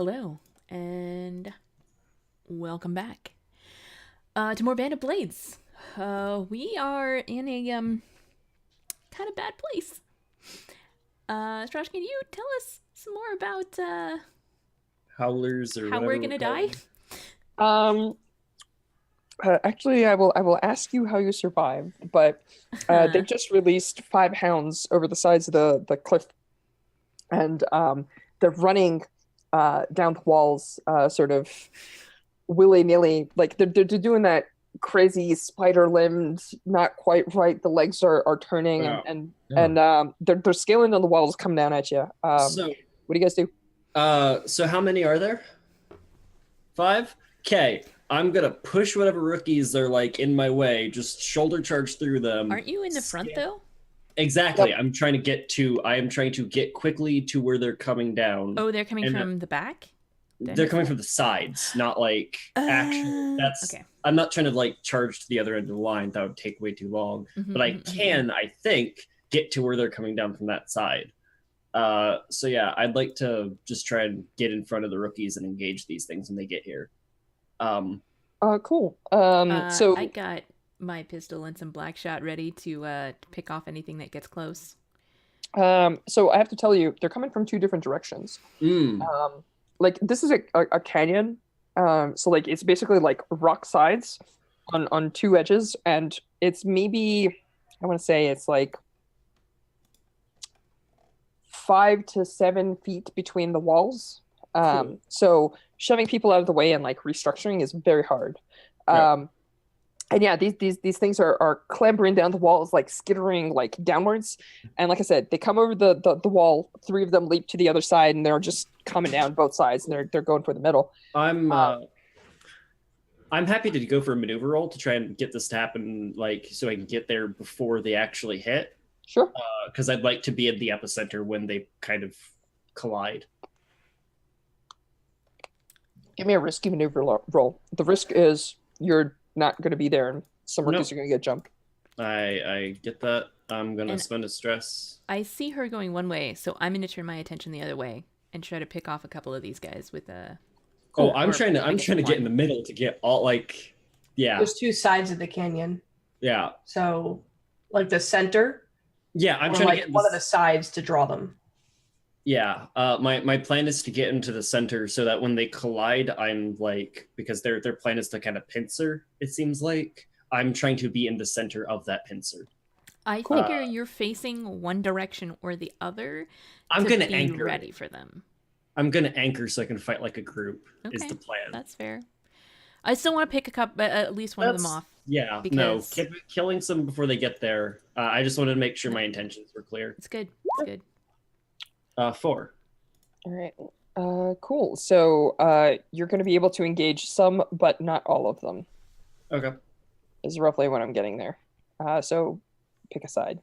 Hello, and welcome back to more Band of Blades. We are in a kind of bad place. Strash, can you tell us some more about Howlers or how whatever we're we're gonna die? calling Um, Actually, I will ask you how you survived, but Huh. they've just released 5 hounds over the sides of the cliff, and they're running down the walls, sort of willy-nilly. Like they're doing that crazy spider-limbed, not quite right. The legs are turning, and Oh, and Yeah. and they're scaling on the walls, coming down at you. so What do you guys do? so how many are there? Five? Okay. I'm gonna push whatever rookies are like in my way, just shoulder charge through them. Aren't you in the front though? Exactly. Yep. I am trying to get quickly to where they're coming down. Oh, they're coming And from the back. Did I they're miss coming that? from the sides, not like actual. That's Okay. I'm not trying to like charge to the other end of the line. That would take way too long. Mhm, But I mhm, mhm. can, I think, get to where they're coming down from that side. So yeah, I'd like to just try and get in front of the rookies and engage these things when they get here. Um, Cool. I So got my pistol and some black shot ready to pick off anything that gets close. so I have to tell you, they're coming from two different directions. mm, Like this is a canyon. So like it's basically like rock sides on two edges, and it's maybe I want to say it's like 5 to 7 feet between the walls. cool. So shoving people out of the way and like restructuring is very hard. Yep. Um, and yeah, these things are clambering down the walls, like skittering like downwards. And like I said, they come over the wall. Three of them leap to the other side, and they're just coming down both sides, and they're going for the middle. I'm Um, uh, I'm happy to go for a maneuver roll to try and get this to happen, like so I can get there before they actually hit. sure. Because I'd like to be at the epicenter when they kind of collide. Give me a risky maneuver roll. The risk is you're not going to be there, and some rookies Nope. are going to get jumped. I get that. I'm gonna And spend a stress. I see her going one way, so I'm going to turn my attention the other way and try to pick off a couple of these guys with a. Oh, Cool. I'm Or trying to I I'm guess trying to get in one. the middle to get all like yeah. There's two sides of the canyon. Yeah. So, like the center, Yeah, I'm or trying like to get in one of the this, sides to draw them. yeah. My plan is to get into the center so that when they collide, I'm like because their plan is to kind of pincer, it seems like. I'm trying to be in the center of that pincer. I Cool. figure you're facing one direction or the other I'm to gonna be anchor. ready for them. I'm gonna anchor so I can fight like a group. Is Okay, the plan. that's fair. I still want to pick a couple, at least one of them That's off. yeah. No, because- killing some before they get there. I just wanted to make sure my intentions were clear. It's good. It's good. 4. All right. Cool. So you're going to be able to engage some, but not all of them, Okay. is roughly what I'm getting there. So pick a side.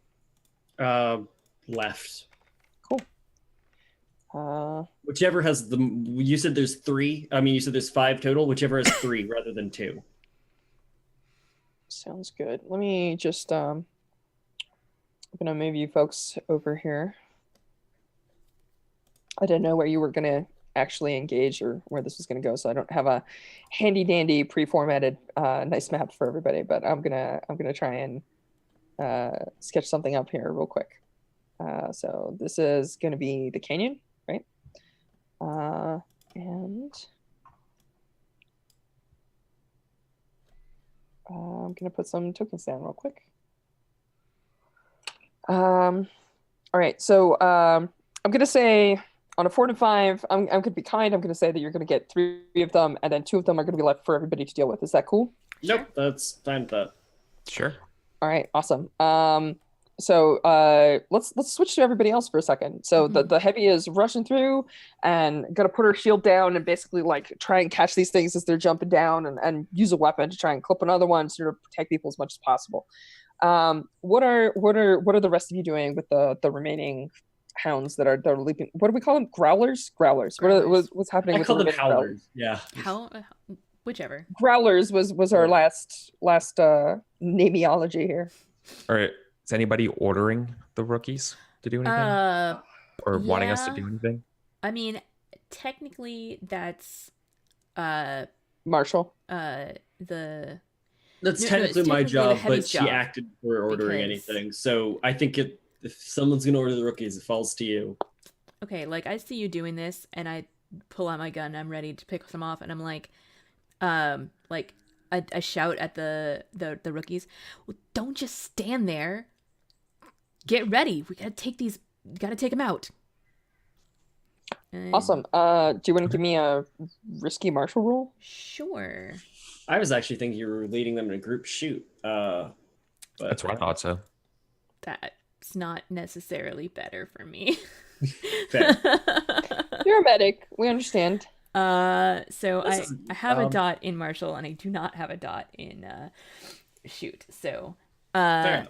Left. Cool. Whichever has the. You said there's 3. I mean, you said there's 5 total. Whichever has 3 rather than 2. Sounds good. Let me just I'm gonna move you folks over here. I didn't know where you were gonna actually engage or where this was gonna go, so I don't have a handy dandy pre-formatted nice map for everybody, but I'm gonna try and sketch something up here real quick. So this is gonna be the canyon, right? And I'm gonna put some tokens down real quick. All right, so I'm gonna say on a 4 to 5, I'm gonna be kind. I'm gonna say that you're gonna get 3 of them, and then 2 of them are gonna be left for everybody to deal with. Is that cool? Sure. Nope, that's fine with that. Sure. All right, awesome. So let's switch to everybody else for a second. So the heavy is rushing through and gonna put her shield down and basically like try and catch these things as they're jumping down and use a weapon to try and clip another one to sort of protect people as much as possible. What are the rest of you doing with the remaining hounds that are leaping? What do we call them? Growlers? Growlers. Growlers. What's happening I with call the them remaining growlers? howlers. Yeah. How? Whichever. Growlers was our last nameology here. All right. Is anybody ordering the rookies to do anything? Or wanting us to yeah. do anything? I mean, technically that's Marshall. the That's No, technically it's my technically the job, heavy's but she job, acted for ordering because- anything. So I think if someone's gonna order the rookies, it falls to you. okay, like I see you doing this and I pull out my gun, I'm ready to pick some off, and I'm like I shout at the rookies, well, don't just stand there. Get ready. We gotta take them out. And- Awesome. Do you want to give me a risky martial roll? Sure. I was actually thinking you were leading them in a group shoot. But That's what I thought. So That's not necessarily better for me. Fair. You're a medic. We understand. So This is- I have a dot in martial and I do not have a dot in shoot. So Fair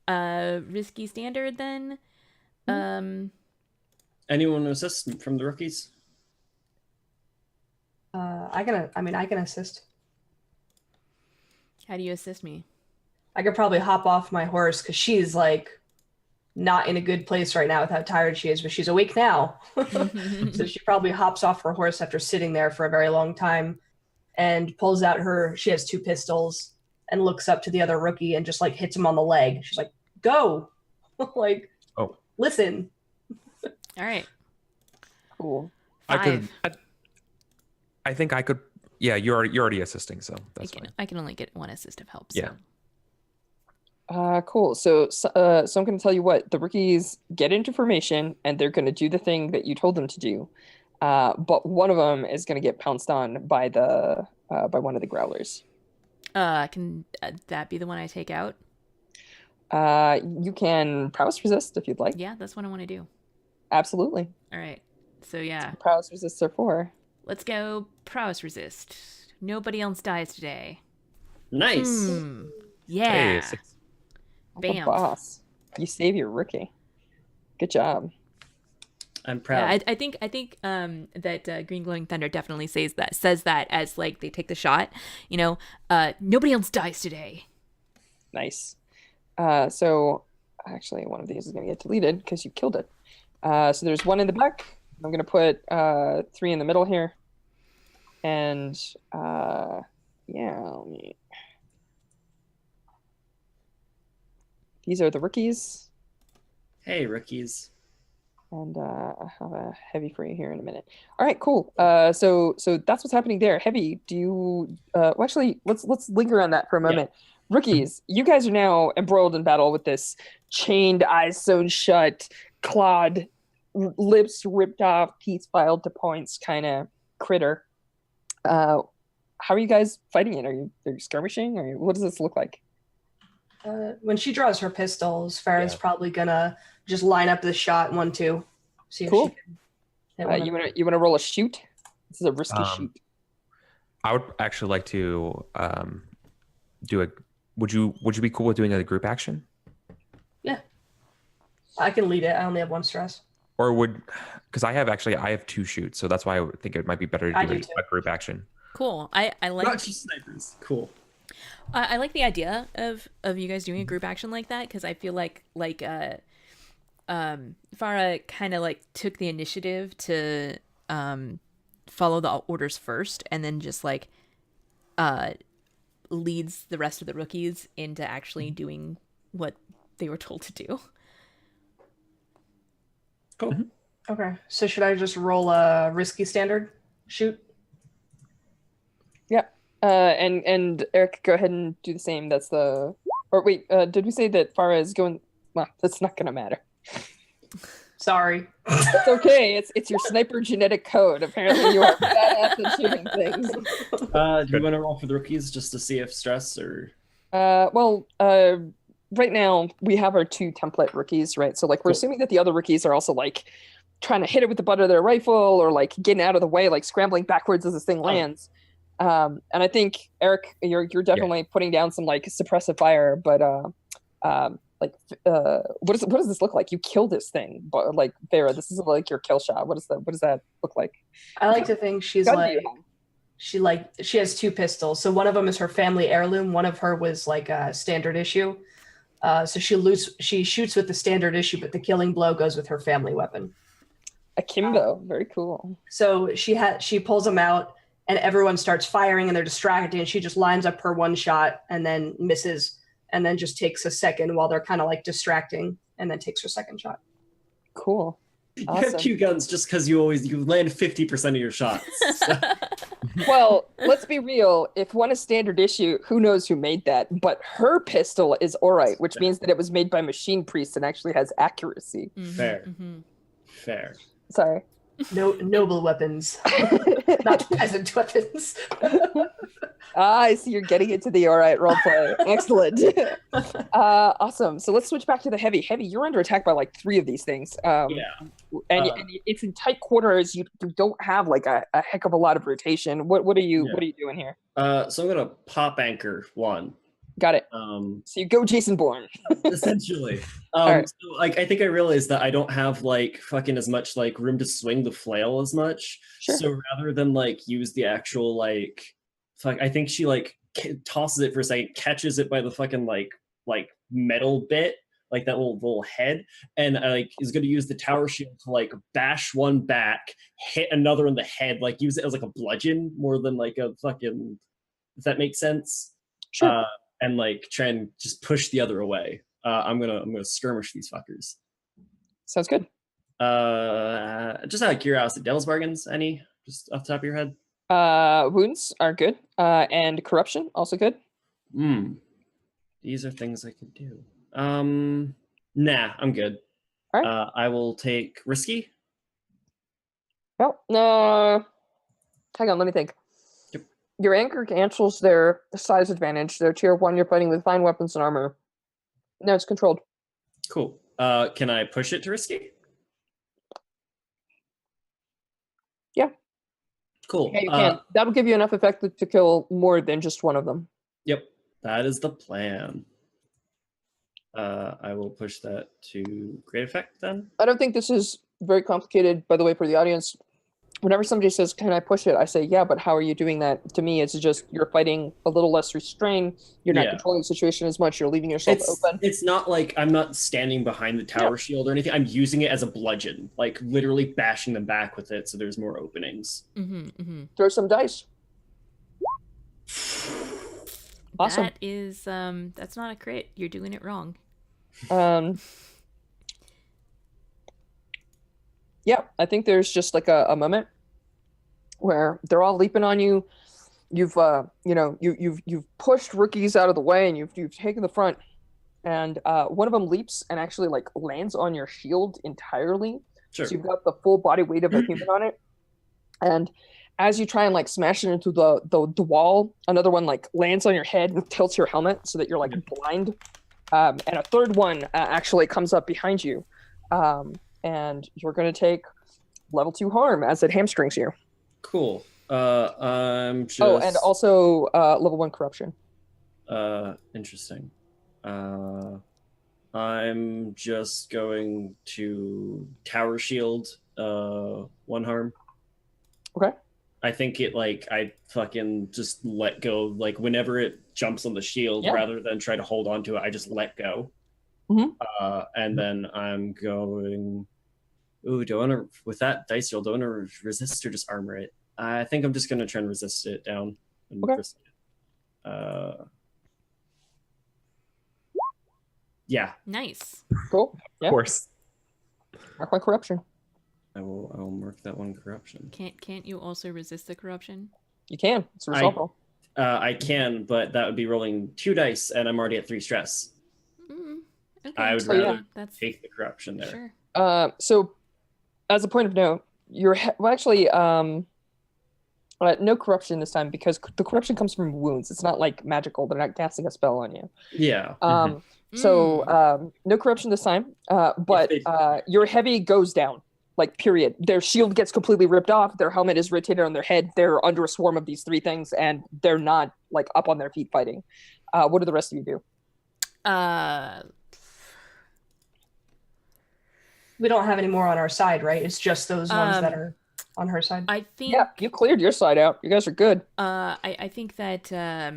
enough. risky standard then. Anyone assist from the rookies? I can assist. How do you assist me? I could probably hop off my horse because she's like not in a good place right now with how tired she is, but she's awake now. So she probably hops off her horse after sitting there for a very long time and pulls out she has 2 pistols and looks up to the other rookie and just like hits him on the leg. She's like, go. Like, Oh. Listen. All right. Cool. I think I could. Yeah, you're already assisting, so that's fine. I can only get 1 assist of help. Yeah. So. Cool. So I'm going to tell you what the rookies get into formation, and they're going to do the thing that you told them to do. But one of them is going to get pounced on by one of the growlers. Can that be the one I take out? You can prowess resist if you'd like. Yeah, that's what I want to do. Absolutely. All right. So yeah, Prowess resists are 4. let's go prowess resist. Nobody else dies today. Nice. Yeah. Hey, it's- Uncle Bam. Boss, you save your rookie. Good job. I'm proud. Yeah, I think that Green Glowing Thunder definitely says that as like they take the shot. You know, nobody else dies today. Nice. So actually, one of these is going to get deleted because you killed it. So there's 1 in the back. I'm going to put 3 in the middle here. And let me... These are the rookies. Hey, rookies. And I have a heavy for you here in a minute. All right, cool. So that's what's happening there. Heavy, do you? Well, actually, let's linger on that for a moment. Rookies, you guys are now embroiled in battle with this chained, eyes sewn shut, clawed, lips ripped off, teeth filed to points kind of critter. How are you guys fighting it? Are you skirmishing, or what does this look like? When she draws her pistols, Farah's Yeah. probably gonna just line up the shot 1-2. See if Cool. she can hit one of You wanna roll a shoot? This is a risky shoot. I would actually like to do a. Would you be cool with doing a group action, I can lead it. I only have 1 stress. or because I have 2 shoots, so that's why I would think it might be better to I do do too. a group action. Cool. I like Not just snipers. Cool. I like the idea of you guys doing a group action like that, because I feel like Farah kind of like took the initiative to follow the orders first, and then just like leads the rest of the rookies into actually doing what they were told to do. Cool. Okay. So should I just roll a risky standard shoot? And Eric, go ahead and do the same. That's the. Or wait, did we say that Farah is going? Well, that's not gonna matter. Sorry. It's okay. It's your sniper genetic code. Apparently, you are badass at shooting things. Do you want to roll for the rookies just to see if stress or? Right now we have our 2 template rookies, right? So like we're Cool. assuming that the other rookies are also like trying to hit it with the butt of their rifle, or like getting out of the way, like scrambling backwards as this thing lands. And I think Eric, you're definitely putting down some like suppressive fire, but what does this look like? You kill this thing, but like Farah, this is like your kill shot. What does that look like? I like to think she's Gun do like you have? she has 2 pistols. So one of them is her family heirloom. One of her was like a standard issue. So she shoots with the standard issue, but the killing blow goes with her family weapon. Akimbo, very cool. So she pulls them out, and everyone starts firing, and they're distracted. And she just lines up her one shot, and then misses, and then just takes a second while they're kind of like distracting, and then takes her second shot. Cool. You Awesome. have Q guns just because you land 50% of your shots. So. Well, let's be real. If one is standard issue, who knows who made that? But her pistol is all right, which means that it was made by Machine Priest and actually has accuracy. Fair. Fair. Sorry. No noble weapons, not peasant weapons. I see you're getting into the all right roleplay. Excellent. Awesome. So let's switch back to the heavy. Heavy, you're under attack by like 3 of these things. And it's in tight quarters. You don't have like a heck of a lot of rotation. What are you doing here? So I'm gonna pop anchor 1. Got it. So you go Jason Bourne. Essentially. Right. So, like, I think I realized that I don't have like fucking as much like room to swing the flail as much. Sure. So rather than like use the actual like I think she like tosses it for a second, catches it by the fucking like metal bit, like that little head, and like is going to use the tower shield to like bash one back, hit another in the head, like use it as like a bludgeon more than like a fucking, if that makes sense. Sure. And like try and just push the other away. I'm gonna skirmish these fuckers. Sounds good. Just out of curiosity, Devil's Bargains, any just off the top of your head? Wounds are good. And corruption also good. These are things I could do. Nah, I'm good. All right. I will take risky. Well, no. Hang on, let me think. Yep. Your anchor cancels their size advantage. They're tier 1. You're fighting with fine weapons and armor. No, it's controlled. Cool. Can I push it to risky? Yeah. Cool. Yeah, you can. That'll give you enough effect to kill more than just one of them. Yep, that is the plan. I will push that to great effect then. I don't think this is very complicated, by the way, for the audience. Whenever somebody says, "Can I push it?" I say, "Yeah, but how are you doing that?" To me, it's just you're fighting a little less restrained. You're not controlling the situation as much. You're leaving yourself open. It's not like I'm not standing behind the tower shield or anything. I'm using it as a bludgeon, like literally bashing them back with it so there's more openings. Throw some dice. Awesome. That is that's not a crit. You're doing it wrong. Yeah, I think there's just like a moment where they're all leaping on you. You've you've pushed rookies out of the way and you've taken the front, and one of them leaps and actually like lands on your shield entirely. Sure. So you've got the full body weight of a human on it, and as you try and like smash it into the wall, another one like lands on your head and tilts your helmet so that you're like blind, and a third one actually comes up behind you. And you're going to take level 2 harm as it hamstrings you. Cool. I'm just... Oh, and also level 1 corruption. Interesting. I'm just going to tower shield 1 harm. Okay. I think it like I fucking just let go. Like whenever it jumps on the shield, rather than try to hold on to it, I just let go. And then I'm going. Ooh, do I want to, with that dice roll, do I want to resist or just armor it? I think I'm just going to try and resist it down. And risk it. Yeah. Nice. Cool. Of course. Mark my corruption. I will mark that 1 corruption. Can't you also resist the corruption? You can. It's a resolve roll. I can, but that would be rolling 2 dice, and I'm already at 3 stress. Okay. I would rather take the corruption there. Sure. So, as a point of note, no corruption this time because the corruption comes from wounds. It's not like magical. They're not casting a spell on you. Yeah. So no corruption this time. But your heavy goes down. Like period. Their shield gets completely ripped off. Their helmet is rotated on their head. They're under a swarm of these 3 things, and they're not like up on their feet fighting. What do the rest of you do? We don't have any more on our side, right? It's just those ones that are on her side. I think. Yeah, you cleared your side out. You guys are good. I think that Let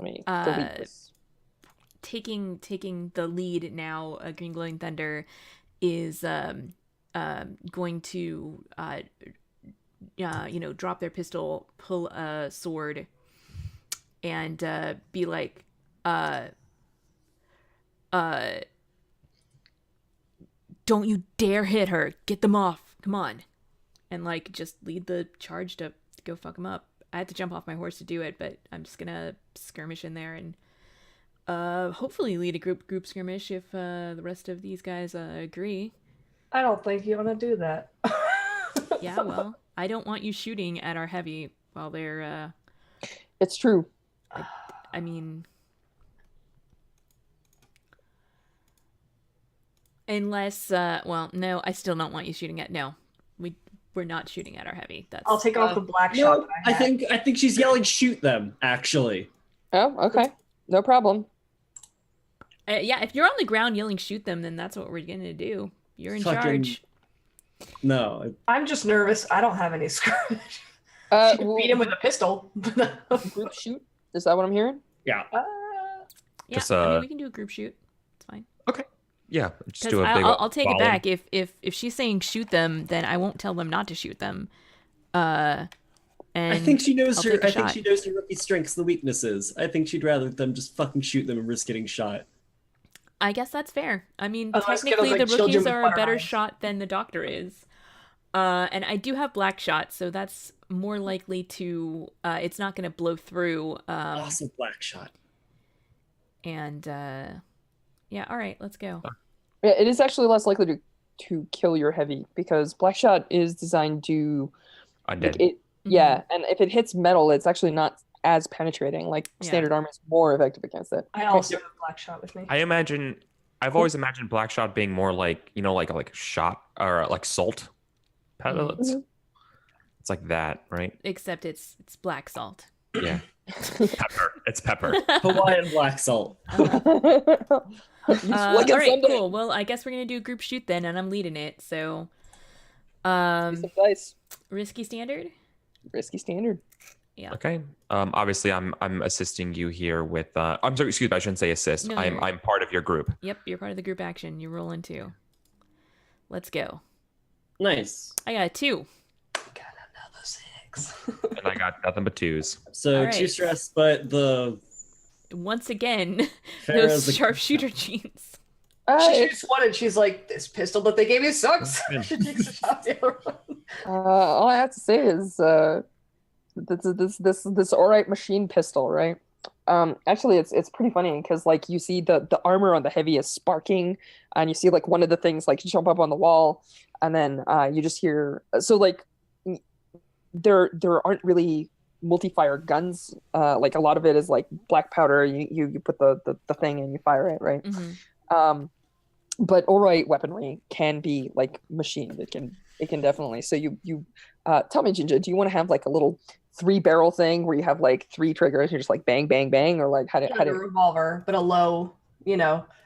me delete this. taking the lead now, Green Glowing Thunder is going to drop their pistol, pull a sword, and be like, don't you dare hit her, get them off, come on, and like just lead the charge to go fuck them up. I had to jump off my horse to do it, but I'm just gonna skirmish in there and hopefully lead a group skirmish if the rest of these guys agree. I don't think you want to do that. Yeah, well, I don't want you shooting at our heavy while they're It's true. I mean, unless well, no, I still don't want you shooting at we're not shooting at our heavy. That's I'll take off the black shot. No, I think she's yelling shoot them, actually. Oh, okay. No problem. yeah, if you're on the ground yelling shoot them, then that's what we're gonna do. You're in charge. No. I'm just nervous. I don't have any skirmish. Beat him with a pistol. Group shoot? Is that what I'm hearing? Yeah. Yeah, Just, I mean, we can do a group shoot. It's fine. Okay. Yeah. Just 'Cause do a big. I'll take it volley. back. If she's saying shoot them, then I won't tell them not to shoot them. And I think she knows I'll her. take a I think shot. she knows her rookie strengths, the weaknesses. I think she'd rather them just fucking shoot them and risk getting shot. I guess that's fair. I mean, Unless technically, Skittles, like, the children rookies with are a fire better eyes. shot than the doctor is. And I do have black shot, so that's more likely to. It's not going to blow through. Also, black shot. And yeah, all right, let's go. Yeah, it is actually less likely to kill your heavy because black shot is designed to Undead. yeah, and if it hits metal, it's actually not as penetrating. Like Yeah. standard armor is more effective against it. I also have a black shot with me. I've always imagined black shot being more like like shot or like salt pellets. Mhm. It's like that, right? Except it's black salt. Yeah. Pepper. It's pepper. Hawaiian black salt. You flick All it right, someday. cool. Well, I guess we're gonna do a group shoot then, and I'm leading it. So, Use some dice. risky standard. Risky standard. Okay. Obviously, I'm assisting you here with. I'm sorry. Excuse me. I shouldn't say assist. No, I'm you're- I'm part of your group. Yep, you're part of the group action. You're rolling too. Let's go. Nice. I got a 2. Got another 6. And I got nothing but 2s. So All right. 2 stress, but the Once again, Farrah's those sharpshooter genes. She It's, shoots one and she's like, this pistol that they gave you sucks. She takes a shot at the other one. all I have to say is this all right machine pistol, right? Actually, it's pretty funny because like you see the armor on the heavy is sparking, and you see like one of the things like jump up on the wall, and then you just hear so like there aren't really multi-fire guns. Like a lot of it is like black powder. You put the thing and you fire it, right? Mm-hmm. But all right weaponry can be like machined. It can definitely. So you tell me, Ginga, do you want to have like a little 3-barrel thing where you have like 3 triggers? You're just like bang, bang, bang, or like how Like a do revolver, but a low, I'm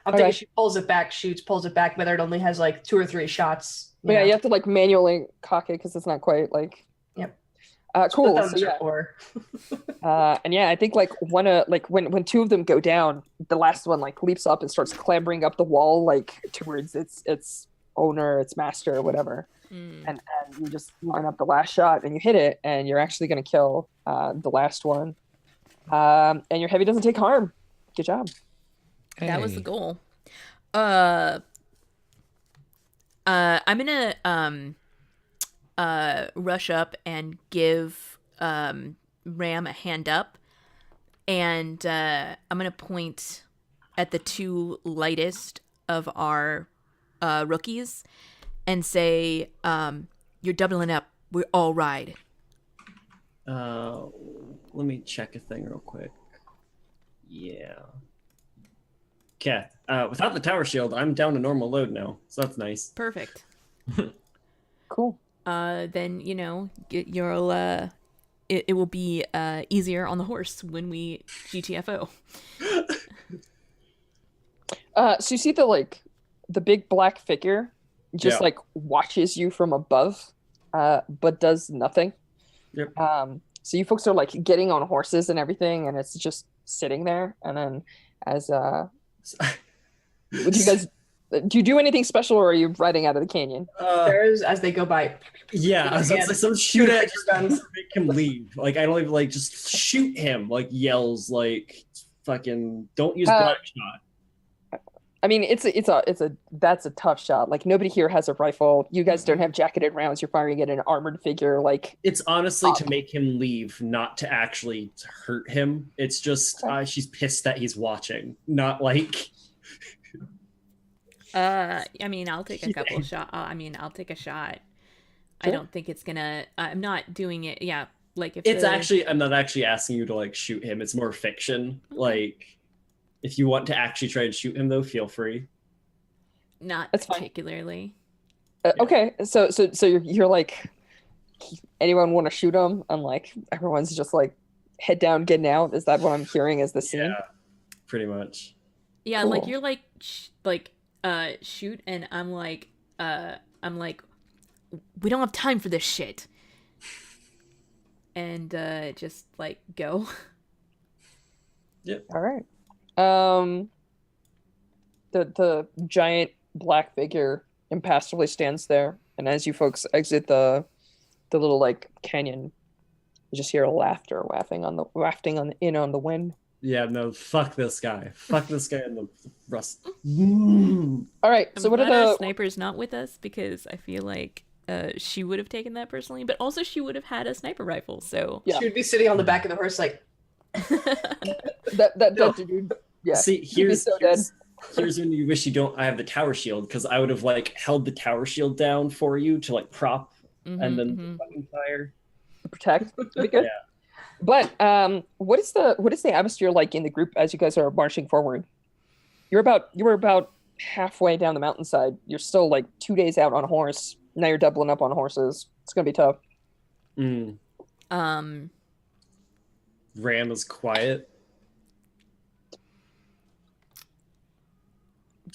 Okay. thinking she pulls it back, shoots, pulls it back, whether it only has like 2 or 3 shots. But yeah, you have to like manually cock it because it's not quite like. Yep. Cool. That's So what yeah. thumbs are for. And yeah, I think like when 2 of them go down, the last one like leaps up and starts clambering up the wall like towards its owner, its master, or whatever. Mm. And you just line up the last shot and you hit it, and you're actually going to kill the last one. And your heavy doesn't take harm. Good job. That was the Hey. goal. I'm gonna rush up and give Ram a hand up, and I'm gonna point at the 2 lightest of our rookies and say, "You're doubling up. We're all right." let me check a thing real quick. Yeah. Okay. Without the tower shield, I'm down to normal load now, so that's nice. Perfect. Cool. Then you'll it will be easier on the horse when we GTFO. So you see the big black figure just Yeah. like watches you from above, but does nothing. Yep. So you folks are like getting on horses and everything, and it's just sitting there. And then as would you guys Do you do anything special, or are you riding out of the canyon? There's as they go by. Yeah, so it's like some Shoot shoot at your guns. make him leave. Like I don't even like just shoot him. Like yells like fucking don't use black shot. I mean, it's a that's a tough shot. Like nobody here has a rifle. You guys don't have jacketed rounds. You're firing at an armored figure. Like It's honestly to make him leave, not to actually hurt him. It's just she's pissed that he's watching, not like. I mean, I'll take a couple shot. I'll take a shot. Sure. I don't think it's gonna. I'm not doing it. Yeah, like if It's actually. I'm not actually asking you to like shoot him. It's more fiction. Like, if you want to actually try and shoot him, though, feel free. not That's fine. particularly. Okay, so you're like, anyone want to shoot him? And like everyone's just like head down, getting out. Is that what I'm hearing? Is the scene? Yeah, pretty much. Yeah, Cool. like you're like shoot, and I'm like we don't have time for this shit, and just like go. All right. The giant black figure impassively stands there, and as you folks exit the little like canyon, you just hear laughter wafting on the wind. Yeah, no, fuck this guy. Fuck this guy in the rust. All right. I'm So what are glad our the sniper's not with us, because I feel like she would have taken that personally, but also she would have had a sniper rifle. So Yeah. She would be sitting on the back of the horse, like, that dude? Yeah. See, He'd be here's so dead. here's when you wish you don't. I have the tower shield because I would have like held the tower shield down for you to like prop and then fucking fire. Protect. That'd be good. Yeah. But what is the atmosphere like in the group as you guys are marching forward? You were about halfway down the mountainside. You're still like 2 days out on a horse. Now you're doubling up on horses. It's gonna be tough. Ram is quiet.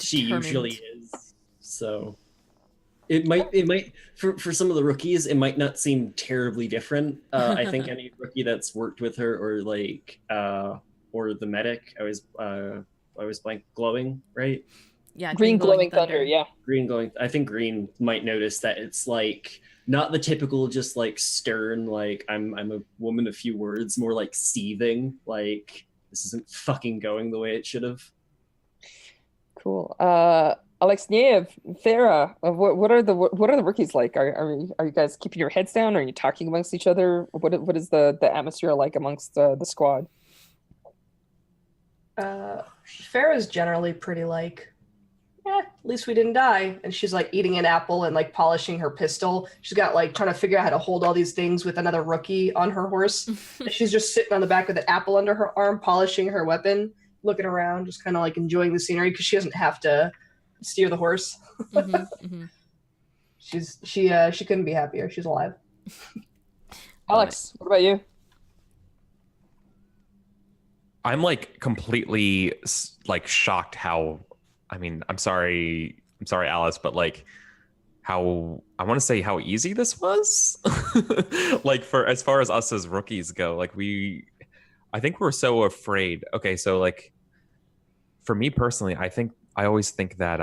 She usually is. So it might for some of the rookies, it might not seem terribly different. I think any rookie that's worked with her or like or the medic, I was blank glowing, right? Yeah, Green glowing thunder. Yeah. Green glowing. I think Green might notice that it's like not the typical just like stern, like I'm a woman of few words, more like seething, like this isn't fucking going the way it should have. Cool. Alexiev, Farah, what are the rookies like? Are you guys keeping your heads down? Are you talking amongst each other? What is the atmosphere like amongst the squad? Farah's generally pretty like, at least we didn't die. And she's like eating an apple and like polishing her pistol. She's got like trying to figure out how to hold all these things with another rookie on her horse. And she's just sitting on the back with an apple under her arm, polishing her weapon, looking around, just kind of like enjoying the scenery because she doesn't have to steer the horse. She couldn't be happier. She's alive. Alex, what about you? I'm like completely like shocked how, I mean, I'm sorry, Alice, but like how, I want to say how easy this was. Like for as far as us as rookies go, like I think we're so afraid. Okay, so like for me personally, I always think that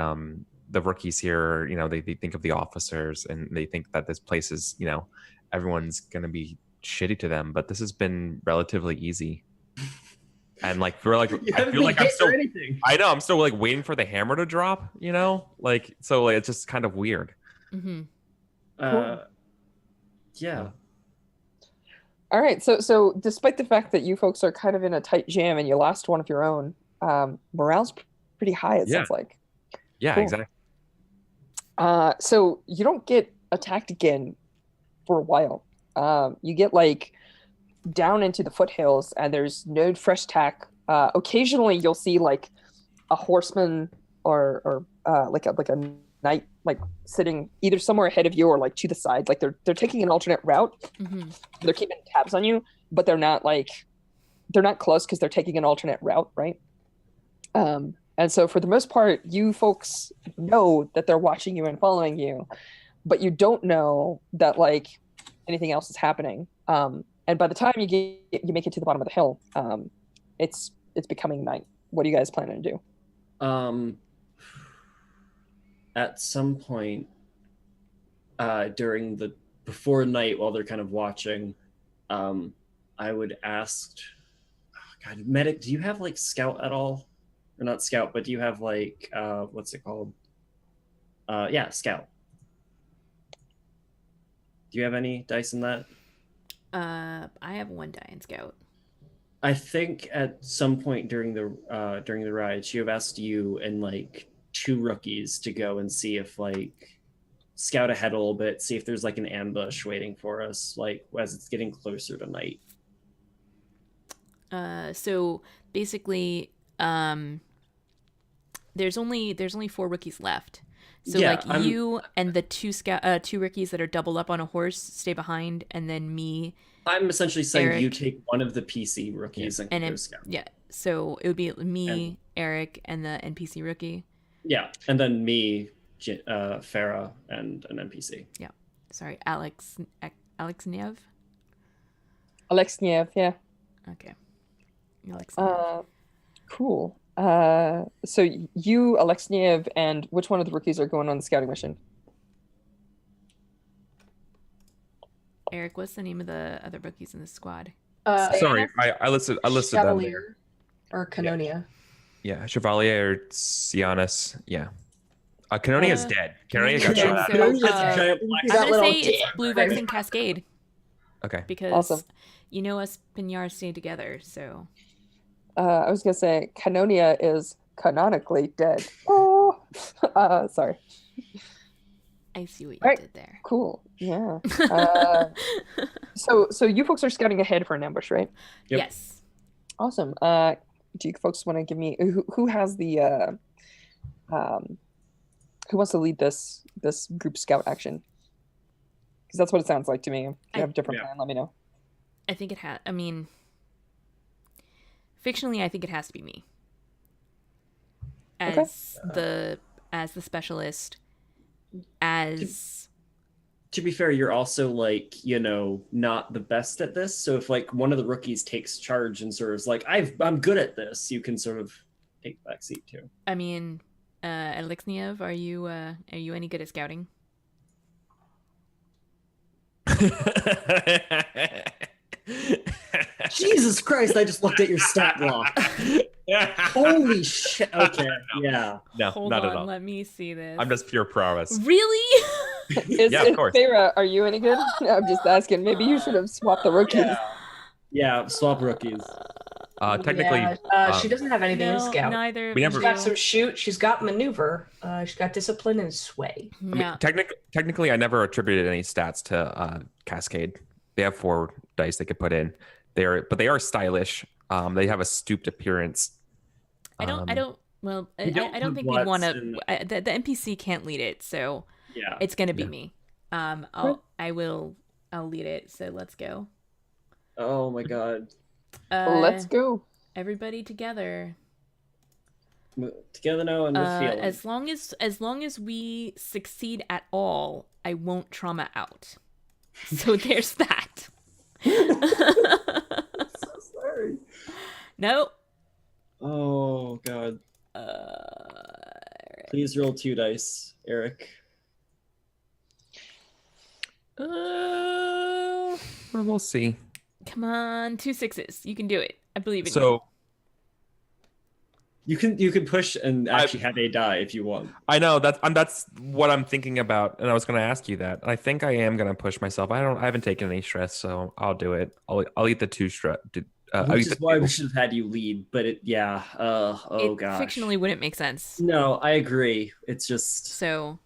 the rookies here, you know, they think of the officers and they think that this place is, you know, everyone's gonna be shitty to them, but this has been relatively easy. And like we're like, I feel like I'm still like waiting for the hammer to drop, you know, like so like, it's just kind of weird. Yeah. All right, so despite the fact that you folks are kind of in a tight jam and you lost one of your own, morale's pretty high. It sounds like. Yeah, Cool. exactly. So you don't get attacked again for a while. You get like down into the foothills and there's no fresh attack. Occasionally you'll see like a horseman or like a knight like sitting either somewhere ahead of you or like to the side. Like they're taking an alternate route. They're keeping tabs on you, but they're not close because they're taking an alternate route, right? And so for the most part, you folks know that they're watching you and following you, but you don't know that like anything else is happening. And by the time you make it to the bottom of the hill, it's becoming night. What are you guys planning to do? at some point during the before night while they're kind of watching, I would ask, oh God, medic, do you have like scout at all? Or not scout, but do you have like what's it called? Yeah, scout. Do you have any dice in that? I have 1 die in Scout. I think at some point during the ride, she have asked you and like 2 rookies to go and see if like scout ahead a little bit, see if there's like an ambush waiting for us, like as it's getting closer to night. So basically, there's only 4 rookies left. So Yeah, like you and the 2 rookies that are doubled up on a horse stay behind, and then me. I'm essentially saying Eric. you take one of the PC rookies and go scout. Yeah, so it would be me, Eric, and the NPC rookie. Yeah, and then me, Farah, and an NPC. Yeah, sorry, Alex Nev. Alex Niev, yeah. Okay, Alex Nev. Cool. So you, Alex Niev, and which one of the rookies are going on the scouting mission? Eric, what's the name of the other rookies in the squad? Sorry, I listed them there. Chevalier or Canonia. Yeah, Chevalier or Cianis. Yeah. Canonia is dead. Canonia got Canonia's shot dead, at. so, That's a giant black- I'm That gonna little say it's dick. Blue Vex and Cascade Okay. because Awesome. you know us Pignars stay together. So I was gonna say Canonia is canonically dead. Oh, sorry. I see what you Right. did there. Cool. Yeah. So you folks are scouting ahead for an ambush, right? Yep. Yes. Awesome. Do you folks want to give me who has the who wants to lead this group scout action? Because that's what it sounds like to me. If you have a different Yeah. plan, let me know. I think it has. I mean, fictionally, I think it has to be me as the specialist. As To be fair, you're also like, not the best at this. So if like one of the rookies takes charge and sort of is like, I'm good at this, you can sort of take the back seat too. I mean, Alexniev, are you any good at scouting? Jesus Christ, I just looked at your stat block. Holy shit. Okay, yeah. No, Hold not on, at all. let me see this. I'm just pure prowess. Really? Yeah, of course. Farah, are you any good? I'm just asking. Maybe you should have swapped the rookies. Yeah, swap rookies. Technically, Yeah, she doesn't have anything in No, scout. neither. We of never- She's got some shoot. She's got maneuver. She's got discipline and sway. I mean, Yeah. technically, I never attributed any stats to Cascade. They have 4 dice they could put in. They are stylish. They have a stooped appearance. I don't. Well, I don't don't put think we'd want bloods to. The NPC can't lead it, so Yeah. it's gonna be Yeah. me. I'll lead it. So let's go. Oh my god. Let's go. Everybody together. Together now and with feeling. As long as we succeed at all, I won't trauma out. So there's that. So sorry. No. Oh god. Please roll 2 dice, Eric. We'll see. Come on, 2 6s. You can do it. I believe in you. So You can push and actually have a die if you want. I know that's what I'm thinking about, and I was going to ask you that. I think I am going to push myself. I haven't taken any stress, so I'll do it. I'll eat the 2 stress. Which is why we should have had you lead, but it gosh. Fictionally wouldn't make sense. No, I agree. It's just So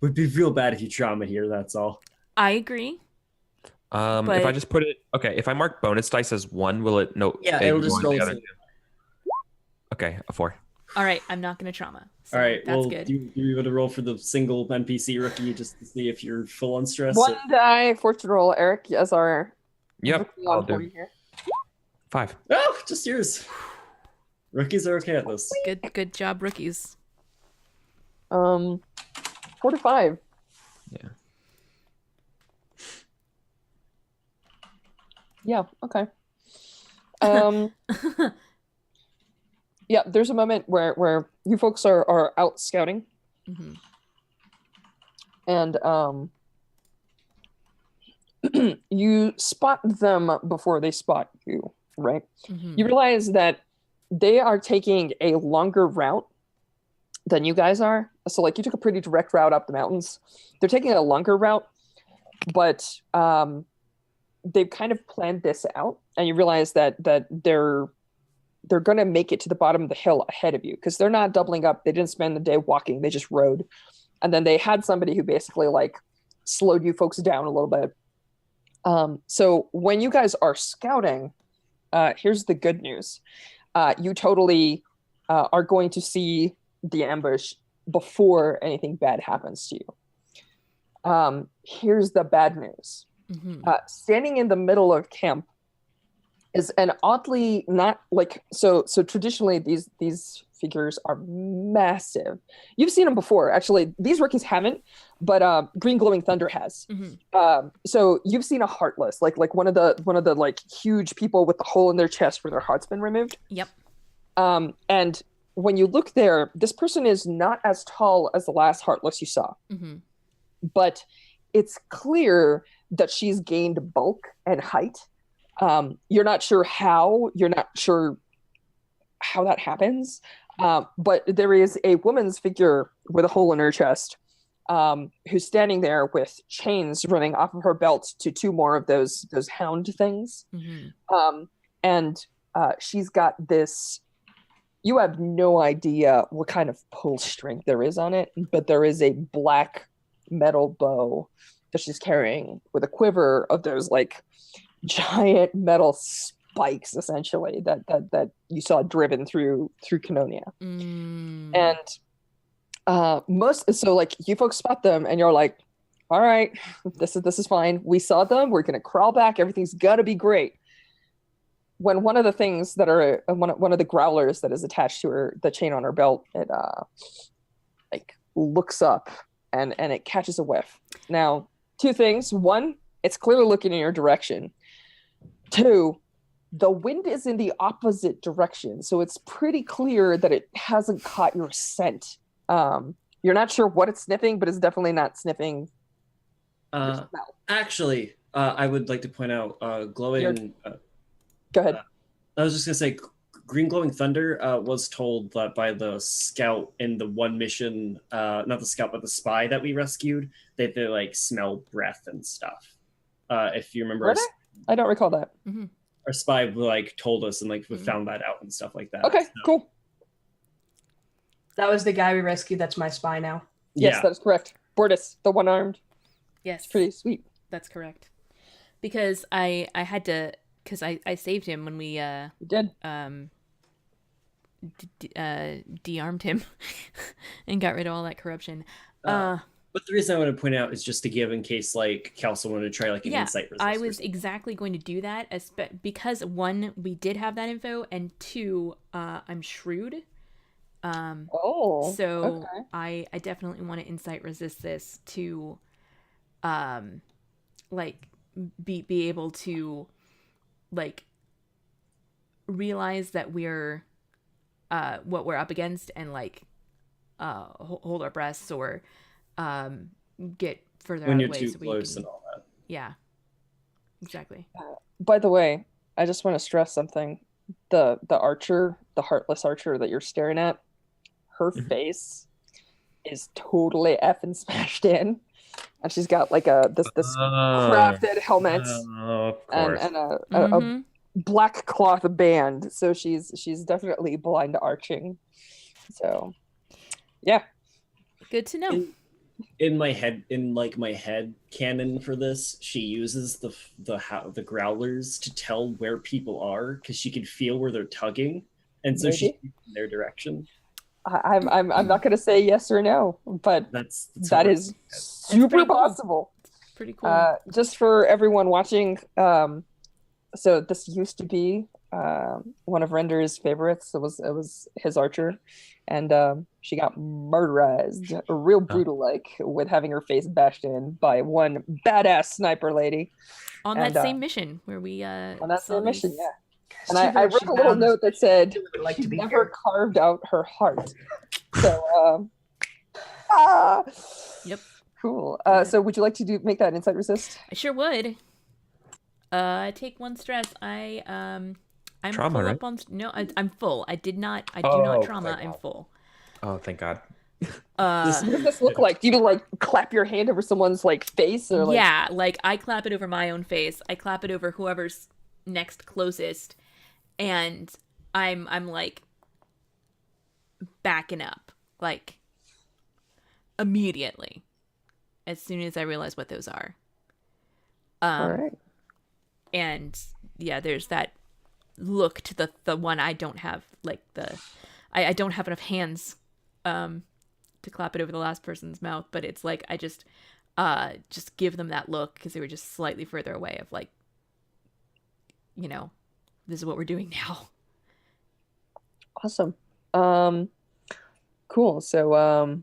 would be real bad if you trauma here, that's all. I agree. if I just put it if I mark bonus dice as 1, will it Yeah, it'll it'll just go on roll. the other 2? Okay, a 4. All right, I'm not gonna trauma. So All right, that's well, good. you want to roll for the single NPC rookie just to see if you're full on stress? 1 die fortune roll, Eric, as our Yep, rookie I'll on do point here. 5. Oh, just yours. Rookies are okay at this. Good job, rookies. 4 to 5. Yeah. Yeah, okay. Yeah, there's a moment where you folks are out scouting. Hmm. and you spot them before they spot you, right? Mhm. You realize that they are taking a longer route than you guys are. So like you took a pretty direct route up the mountains. They're taking a longer route, but they've kind of planned this out, and you realize that they're going to make it to the bottom of the hill ahead of you because they're not doubling up. They didn't spend the day walking. They just rode. And then they had somebody who basically like slowed you folks down a little bit. So when you guys are scouting, here's the good news. You totally are going to see the ambush before anything bad happens to you. Here's the bad news. Mhm. Standing in the middle of camp is an oddly not like so traditionally these figures are massive. You've seen them before, actually. These rookies haven't, but Green Glowing Thunder has. Mhm. So you've seen a heartless, like one of the like huge people with the hole in their chest where their heart's been removed. Yep. And when you look there, this person is not as tall as the last heartless you saw, Mhm. but it's clear that she's gained bulk and height. You're not sure how that happens, but there is a woman's figure with a hole in her chest, who's standing there with chains running off of her belt to two more of those hound things. Mhm. And she's got this, you have no idea what kind of pull strength there is on it, but there is a black metal bow that she's carrying with a quiver of those like giant metal spikes, essentially, that you saw driven through Canonia. Mm. And so like you folks spot them and you're like, all right, this is fine. We saw them. We're gonna crawl back. Everything's gonna be great. When one of the things that are one of the growlers that is attached to the chain on her belt, it like looks up and it catches a whiff. Now, two things. One, it's clearly looking in your direction. Two, the wind is in the opposite direction, so it's pretty clear that it hasn't caught your scent. You're not sure what it's sniffing, but it's definitely not sniffing your smell. Actually, I would like to point out glowing. Go ahead. I was just gonna say, Green Glowing Thunder was told that by the scout in the one mission, not the scout, but the spy that we rescued, they like smell breath and stuff. If you remember, I don't recall that. Mm-hmm. Our spy like told us and like we found that out and stuff like that. Okay, so. Cool. That was the guy we rescued. That's my spy now. Yes, Yeah. that is correct. Bortus, the one-armed. Yes. It's pretty sweet. That's correct. Because I had to, because I saved him when we You did. de-armed him and got rid of all that corruption. But the reason I want to point out is just to give in case like Kelso wanted to try like an insight resist. I was exactly going to do that because one, we did have that info, and two, I'm shrewd. So okay. I definitely want to insight resist this to like be able to like realize that we're what we're up against and like hold our breaths or get further when out you're of the way too so close can, and all that. yeah, exactly. By the way, I just want to stress something. The archer, the heartless archer that you're staring at, her face is totally effing smashed in, and she's got like this crafted helmet and a black cloth band. So she's definitely blind arching. So yeah, Good to know. In my head canon for this, she uses the growlers to tell where people are because she can feel where they're tugging, and so she's in their direction. I'm not gonna say yes or no, but that is super possible. Pretty cool. Just for everyone watching, so this used to be one of Render's favorites. It was his archer, and she got murderized, real brutal, like with having her face bashed in by one badass sniper lady on that same mission where we on that same mission, yeah. And Too bad I wrote she a little bound- note that said would like she to be never here. carved out her heart. So Yep. Cool. So would you like to make that insight resist? I sure would. I take 1 stress. I'm Trauma, full right? up on no. I'm full. I do not Oh, trauma. thank I'm God. full. Oh, thank God. What does this look like? Do you like clap your hand over someone's like face or like? Yeah, like I clap it over my own face. I clap it over whoever's next closest, and I'm like backing up like immediately as soon as I realize what those are. All right. And yeah, there's that look to the one I don't have, like I don't have enough hands to clap it over the last person's mouth, but it's like I just give them that look because they were just slightly further away of like, this is what we're doing now. Awesome. Cool. So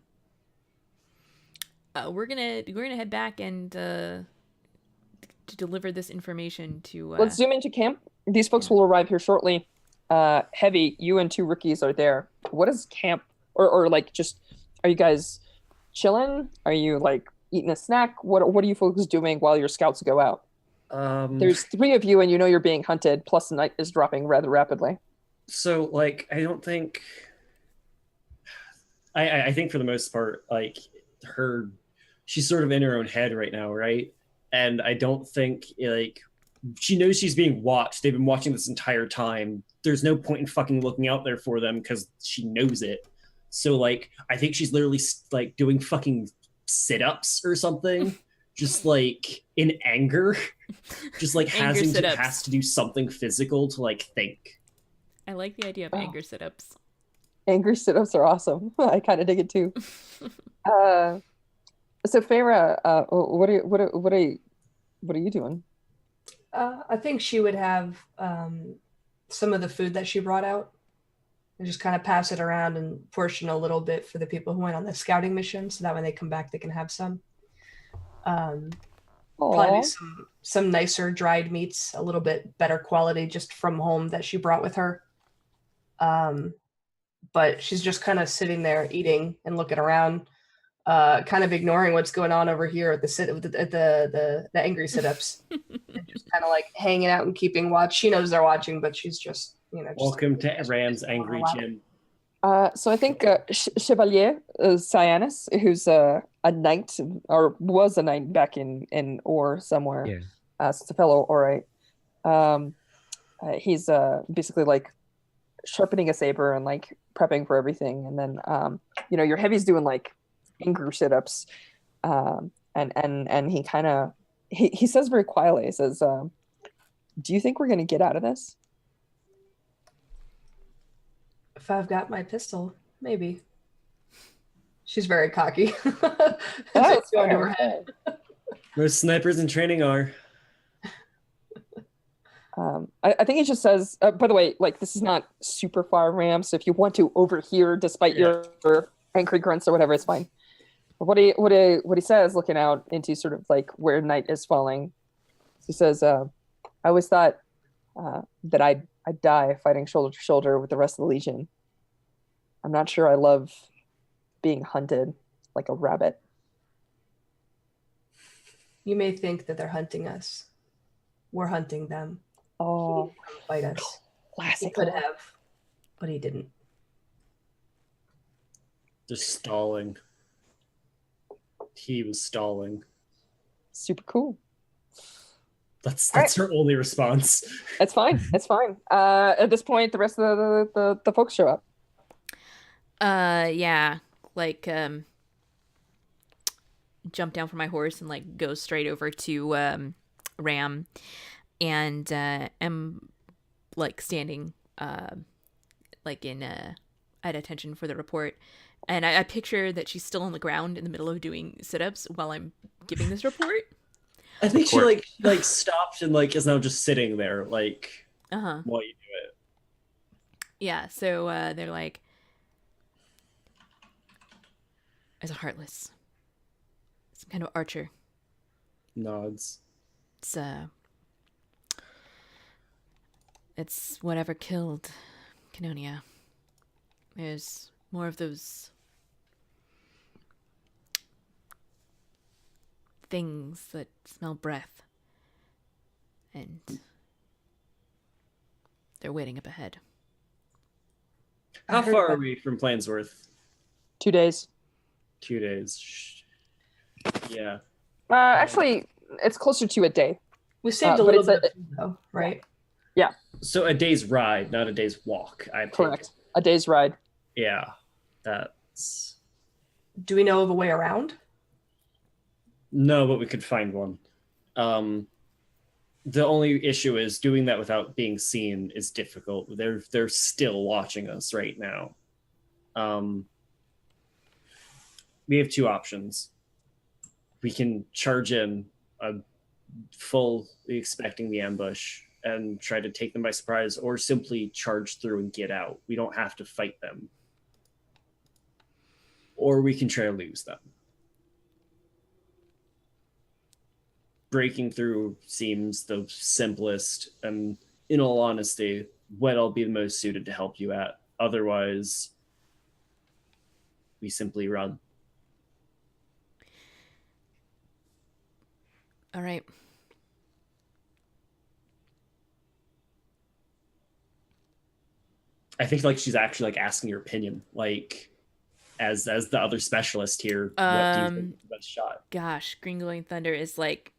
we're gonna head back and to deliver this information to let's zoom into camp. These folks will arrive here shortly. Heavy, you and 2 rookies are there. What is camp or like just are you guys chilling? Are you like eating a snack? What are you folks doing while your scouts go out? There's 3 of you and you're being hunted, plus the night is dropping rather rapidly. So like I don't think I think for the most part, like she's sort of in her own head right now, right? And I don't think like she knows she's being watched. They've been watching this entire time. There's no point in fucking looking out there for them because she knows it. So like I think she's literally like doing fucking sit-ups or something, just like in anger, just like has to do something physical to like think. I like the idea of anger sit-ups. Angry sit-ups are awesome. I kind of dig it too. So Feyre, what are you doing? I think she would have some of the food that she brought out and just kind of pass it around and portion a little bit for the people who went on the scouting mission, so that when they come back, they can have some. Probably some nicer dried meats, a little bit better quality, just from home that she brought with her. But she's just kind of sitting there eating and looking around, kind of ignoring what's going on over here at the angry sit-ups, and just kind of like hanging out and keeping watch. She knows they're watching, but she's just Welcome to Ram's Angry Gym. So I think Chevalier Cyanus, who's a knight or was a knight back in Or somewhere, it's a fellow Orite. He's basically like sharpening a saber and like prepping for everything, and then your heavy's doing like anger sit-ups, and he kind of he says very quietly, he says, do you think we're gonna get out of this? If I've got my pistol, maybe. She's very cocky. That's going to her head. Most snipers in training are. I think he just says, by the way, like this is not super far, Ram, so if you want to overhear despite your angry grunts or whatever, it's fine. But what he says, looking out into sort of like where night is falling, he says, I always thought that I'd die fighting shoulder to shoulder with the rest of the Legion. I'm not sure I love being hunted like a rabbit. You may think that they're hunting us. We're hunting them. Oh, he didn't come fight us. Classic. He could have, but he didn't. Just stalling. He was stalling. Super cool. That's her only response. It's fine. It's fine. At this point, the rest of the folks show up. Yeah, like jump down from my horse and like go straight over to Ram, and am like standing like in at attention for the report. And I picture that she's still on the ground in the middle of doing sit-ups while I'm giving this report. I think she like stopped and like is now just sitting there like while you do it. Yeah, so they're like, as a heartless, some kind of archer. Nods. It's whatever killed Canonia. There's more of those things that smell breath. And they're waiting up ahead. How far are we from Plansworth? 2 days. 2 days. Yeah. Actually, it's closer to a day. We saved a but little it's bit, though, right? Yeah, So a day's ride, not a day's walk. I take. correct. A day's ride. Yeah. That's Do we know of a way around? no, but we could find one. The only issue is doing that without being seen is difficult. They're still watching us right now. We have two options. We can charge in fully expecting the ambush and try to take them by surprise, or simply charge through and get out. We don't have to fight them. Or we can try to lose them. Breaking through seems the simplest, and in all honesty, what I'll be the most suited to help you at. Otherwise, we simply run. All right. I think like she's actually like asking your opinion, like as the other specialist here. What do you think is the best shot? Gosh, Green Glowing Thunder is like.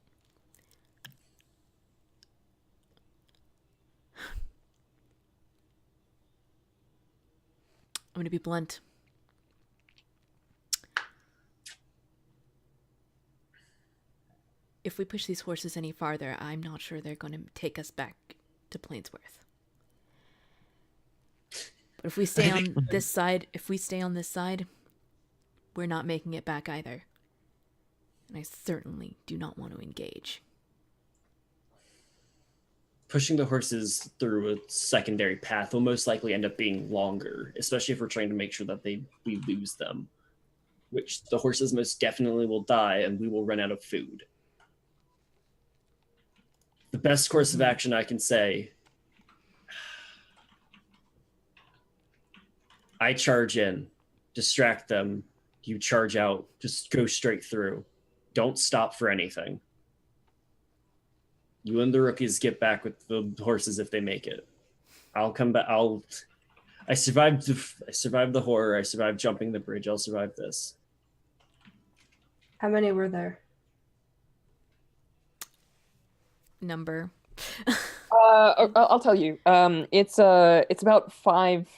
I'm going to be blunt. If we push these horses any farther, I'm not sure they're going to take us back to Plainsworth. But if we stay on this side, we're not making it back either. And I certainly do not want to engage. Pushing the horses through a secondary path will most likely end up being longer, especially if we're trying to make sure that we lose them, which the horses most definitely will die and we will run out of food. The best course of action I can say, I charge in, distract them, you charge out, just go straight through. Don't stop for anything. You and the rookies get back with the horses if they make it. I'll come back. I survived the horror. I survived jumping the bridge. I'll survive this. How many were there? Number. I'll tell you. It's about 5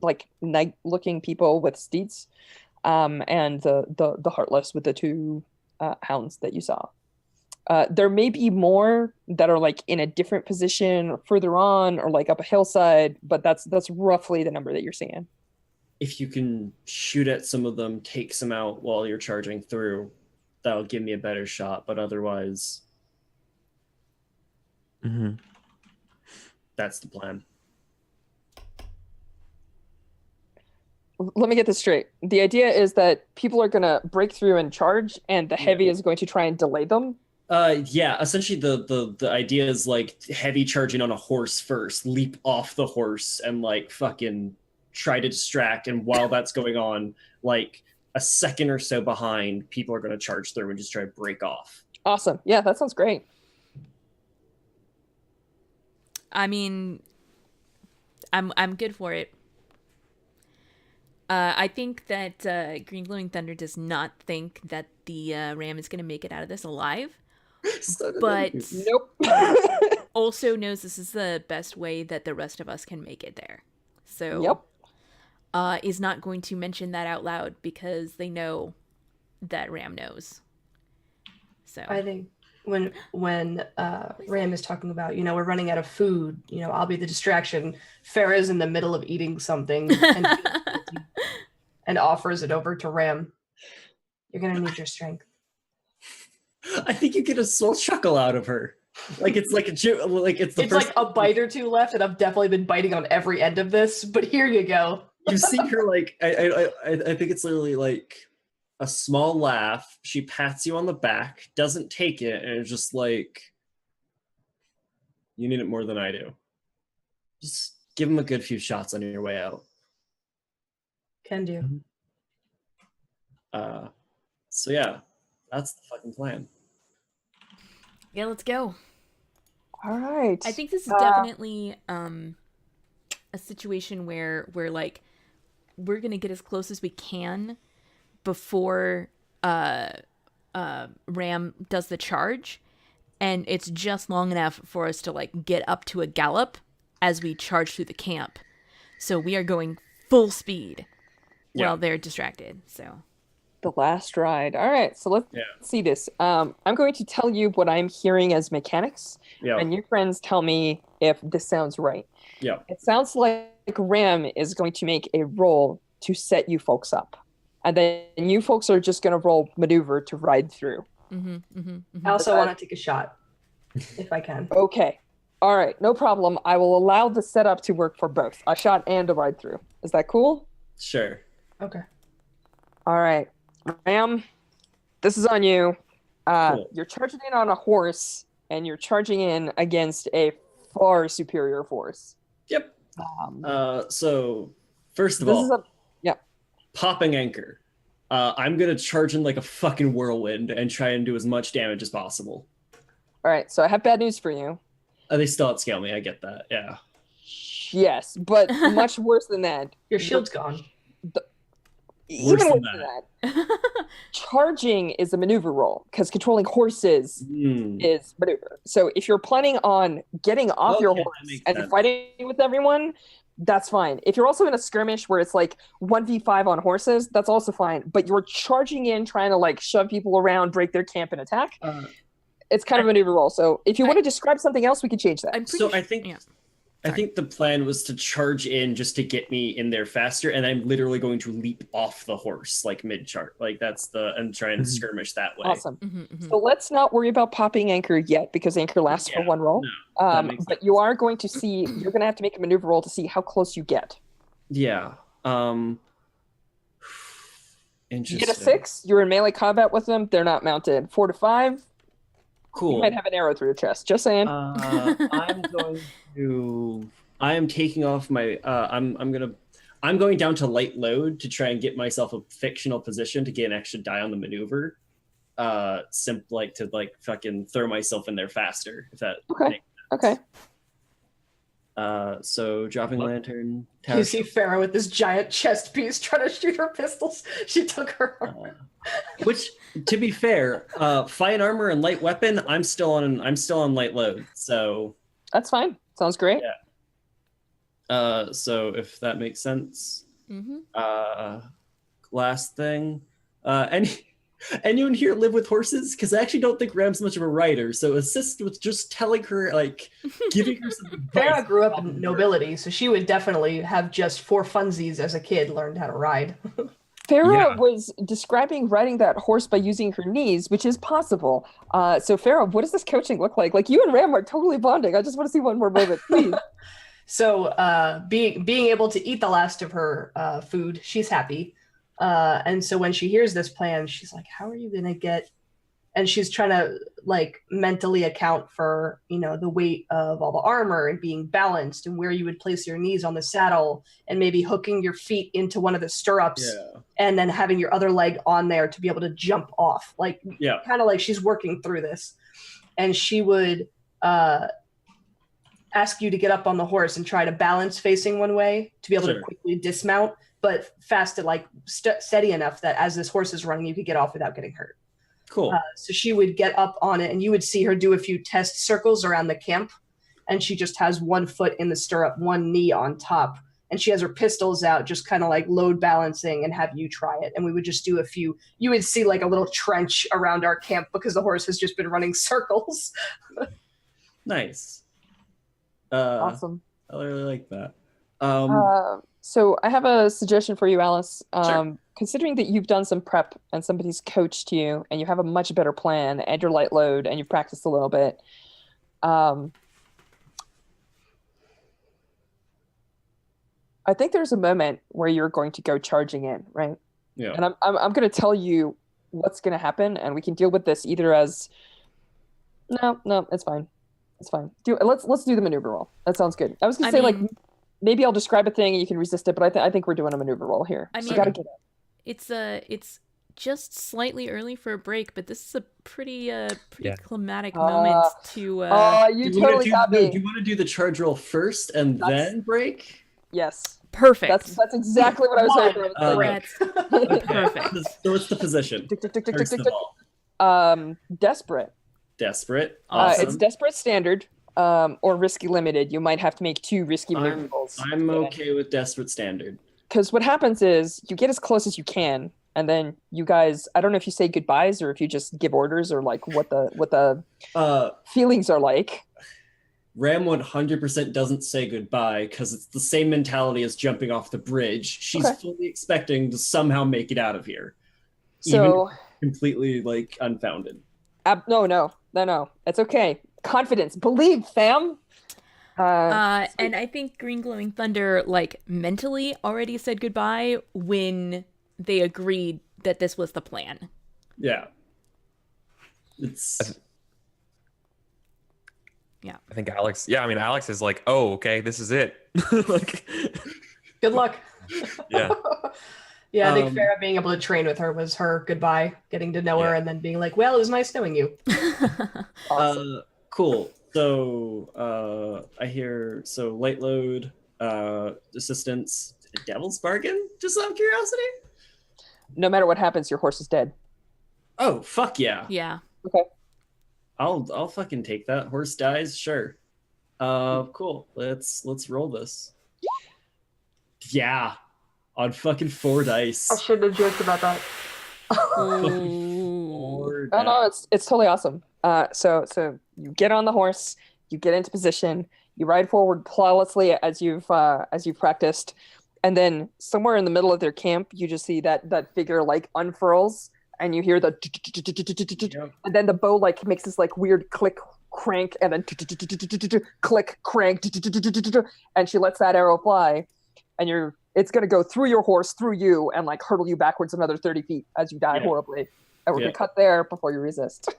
like night-looking people with steeds, and the heartless with the 2 hounds that you saw. There may be more that are like in a different position or further on or like up a hillside, but that's roughly the number that you're seeing. If you can shoot at some of them, take some out while you're charging through, that'll give me a better shot. But otherwise, that's the plan. Let me get this straight. The idea is that people are going to break through and charge, and the heavy is going to try and delay them. Yeah, essentially the idea is like heavy charging on a horse first, leap off the horse and like fucking try to distract, and while that's going on, like a second or so behind, people are going to charge through and just try to break off. Awesome. Yeah, that sounds great. I mean, I'm good for it. I think that Green Glowing Thunder does not think that the ram is going to make it out of this alive, but Nope. also knows this is the best way that the rest of us can make it there. So, Yep. Is not going to mention that out loud because they know that Ram knows. So I think when Ram is talking about, we're running out of food, I'll be the distraction. Farah's in the middle of eating something and offers it over to Ram. You're gonna need your strength. I think you get a soul chuckle out of her. Like it's like it's like a bite or two left, and I've definitely been biting on every end of this. But here you go. You see her like I think it's literally like a small laugh. She pats you on the back, doesn't take it, and it's just like, you need it more than I do. Just give him a good few shots on your way out. Can do. So yeah, that's the fucking plan. Yeah, let's go. All right. I think this is definitely a situation where we're like we're gonna get as close as we can before Ram does the charge, and it's just long enough for us to like get up to a gallop as we charge through the camp. So we are going full speed while they're distracted. So the last ride. All right, so let's see this. I'm going to tell you what I'm hearing as mechanics, and your friends tell me if this sounds right. Yeah. It sounds like Ram is going to make a roll to set you folks up, and then you folks are just going to roll maneuver to ride through. I also want to take a shot, if I can. Okay. All right, no problem. I will allow the setup to work for both a shot and a ride through. Is that cool? Sure. Okay. All right. Ram, this is on you. Cool. You're charging in on a horse, and you're charging in against a far superior force. Yep. So first of all, popping anchor. I'm gonna charge in like a fucking whirlwind and try and do as much damage as possible. All right. So I have bad news for you. They still outscale me. I get that. Yeah. Yes, but much worse than that. Your shield's gone. Even worse than that. Charging is a maneuver roll because controlling horses is maneuver. So if you're planning on getting off your horse and fighting with everyone, that's fine. If you're also in a skirmish where it's like 1v5 on horses, that's also fine. But you're charging in, trying to like shove people around, break their camp and attack. It's kind of a maneuver roll. So if you want to describe something else, we can change that. I think the plan was to charge in just to get me in there faster, and I'm literally going to leap off the horse like mid-chart. Like and try and skirmish that way. Awesome. So let's not worry about popping anchor yet because anchor lasts for one roll. No, but you are going to see, you're going to have to make a maneuver roll to see how close you get. Yeah. Interesting. You get a 6, you're in melee combat with them, they're not mounted. 4 to 5. Cool. You might have an arrow through your chest. Just saying. I am taking off my. I'm going down to light load to try and get myself a fictional position to get an extra die on the maneuver. To fucking throw myself in there faster. If that. Okay. So dropping lantern. You see Farah with this giant chest piece trying to shoot her pistols. She took her armor. Which, to be fair, fine armor and light weapon, I'm still on light load. So that's fine. Sounds great. Yeah. So if that makes sense. Last thing. Anyone here live with horses? Because I actually don't think Ram's much of a rider. So assist with just telling her, like, giving her some advice. Farah grew up in nobility, so she would definitely have just for funsies as a kid learned how to ride. Farah was describing riding that horse by using her knees, which is possible. So Farah, what does this coaching look like? Like you and Ram are totally bonding. I just want to see one more moment, please. So being able to eat the last of her food, she's happy. And so when she hears this plan, she's like, how are you going to get... And she's trying to like mentally account for, the weight of all the armor and being balanced and where you would place your knees on the saddle and maybe hooking your feet into one of the stirrups and then having your other leg on there to be able to jump off. Like, kind of like she's working through this. And she would ask you to get up on the horse and try to balance facing one way to be able to quickly dismount, but fast and like steady enough that as this horse is running, you could get off without getting hurt. Cool. So she would get up on it and you would see her do a few test circles around the camp. And she just has one foot in the stirrup, one knee on top. And she has her pistols out, just kind of like load balancing and have you try it. And we would just do a few, you would see like a little trench around our camp because the horse has just been running circles. Nice. Awesome. I really like that. So I have a suggestion for you, Alice. Sure. Considering that you've done some prep and somebody's coached you and you have a much better plan and your light load and you've practiced a little bit, I think there's a moment where you're going to go charging in, right? Yeah. And I'm going to tell you what's going to happen, and we can deal with this either as no, it's fine. It's fine. Let's do the maneuver roll. That sounds good. I was going to say like maybe I'll describe a thing and you can resist it, but I think we're doing a maneuver roll here. So you got to get it. It's just slightly early for a break, but this is a pretty Yeah. climatic moment to You Do you wanna totally do- got no, me. do you want to do the charge roll first and That's- then break? Yes, perfect. that's exactly what I was hoping. I was like, That's perfect. So what's the position? tick, tick, tick, tick, First tick, of tick. all, Desperate. desperate. Awesome. It's desperate standard, or risky limited. You might have to make 2 risky maneuver rolls. I'm okay with desperate standard. Because what happens is you get as close as you can, and then you guys, I don't know if you say goodbyes or if you just give orders or like what the feelings are like. Ram 100% doesn't say goodbye because it's the same mentality as jumping off the bridge. She's Okay. fully expecting to somehow make it out of here, So completely like unfounded. no, it's okay. Confidence, believe, fam. And I think Green Glowing Thunder like mentally already said goodbye when they agreed that this was the plan. Yeah, it's Yeah. I think Alex. Yeah, I mean, Alex is like, oh, okay, this is it. Like, Good luck. yeah. Yeah, I think Farah being able to train with her was her goodbye, getting to know her, and then being like, well, it was nice knowing you. Awesome. cool. So I hear light load, assistance, devil's bargain. Just out of curiosity. No matter what happens, your horse is dead. Oh fuck yeah! Yeah. I'll fucking take that. Horse dies, sure. Cool. Let's roll this. Yeah, on fucking 4 dice. I shouldn't have joked about that. Ooh. Oh no, it's totally awesome. So you get on the horse, you get into position, you ride forward flawlessly as you've practiced, and then somewhere in the middle of their camp, you just see that figure like unfurls, and you hear the and then the bow like makes this like weird click crank and then click crank and she lets that arrow fly, and it's gonna go through your horse, through you, and like hurtle you backwards another 30 feet as you die horribly. And we're gonna cut there before you resist.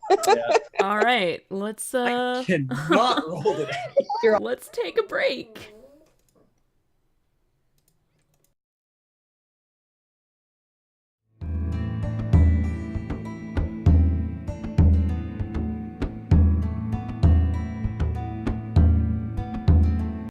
All right, let's Cannot roll it. let's take a break.